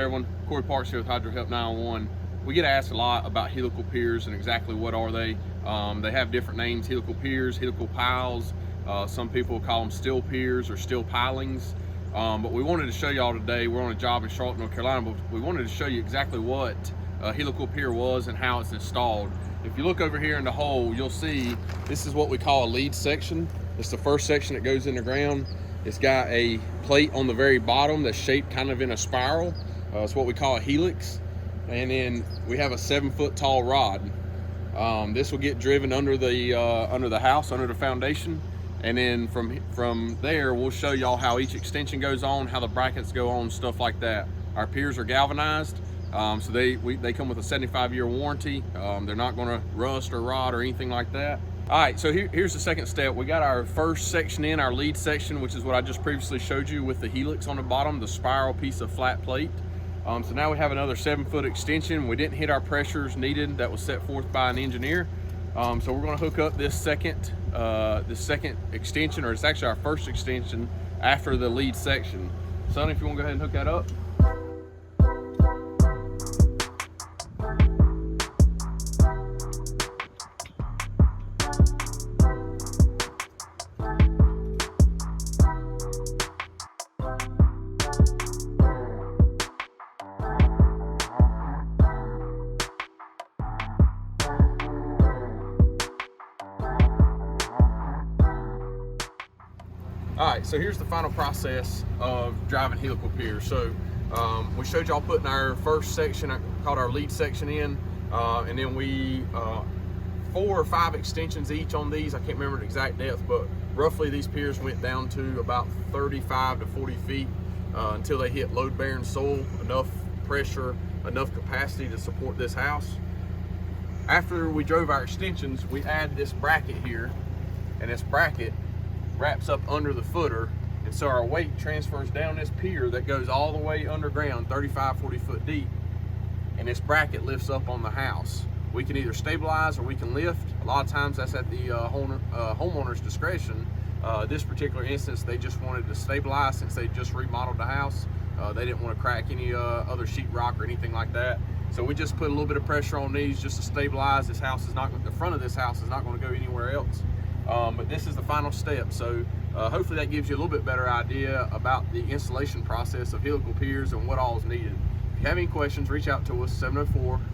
morning, everyone. Corey Parks here with Hydro Help 911. We get asked a lot about helical piers and exactly what are they. They have different names: helical piers, helical piles. Some people call them steel piers or steel pilings. But we wanted to show y'all today. We're on a job in Charlotte, North Carolina, but we wanted to show you exactly what a helical pier was and how it's installed. If you look over here in the hole, you'll see this is what we call a lead section. It's the first section that goes in the ground. It's got a plate on the very bottom that's shaped kind of in a spiral. It's what we call a helix. And then we have a 7-foot tall rod. This will get driven under the house, under the foundation. And then from there, we'll show y'all how each extension goes on, how the brackets go on, stuff like that. Our piers are galvanized, so they come with a 75-year warranty. They're not gonna rust or rot or anything like that. All right, so here's the second step. We got our first section in, our lead section, which is what I just previously showed you with the helix on the bottom, the spiral piece of flat plate. So now we have another 7-foot extension. We didn't hit our pressures needed that was set forth by an engineer. So we're gonna hook up this second extension, or it's actually our first extension after the lead section. Son, if you wanna go ahead and hook that up. All right, so here's the final process of driving helical piers. So we showed y'all putting our first section, called our lead section in, and then we 4 or 5 extensions each on these. I can't remember the exact depth, but roughly these piers went down to about 35 to 40 feet until they hit load-bearing soil, enough pressure, enough capacity to support this house. After we drove our extensions, we add this bracket here, and this bracket wraps up under the footer, and so our weight transfers down this pier that goes all the way underground, 35, 40 foot deep, and this bracket lifts up on the house. We can either stabilize or we can lift. A lot of times that's at the homeowner's discretion. This particular instance, they just wanted to stabilize since they just remodeled the house. They didn't want to crack any other sheetrock or anything like that. So we just put a little bit of pressure on these just to stabilize. This house is not, the front of this house is not going to go anywhere else. But this is the final step, so hopefully that gives you a little bit better idea about the installation process of helical piers and what all is needed. If you have any questions, reach out to us,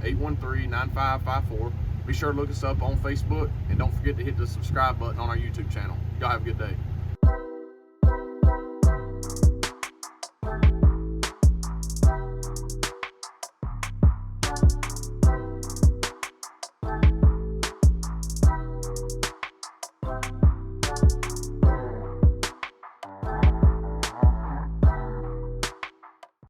704-813-9554. Be sure to look us up on Facebook, and don't forget to hit the subscribe button on our YouTube channel. Y'all have a good day.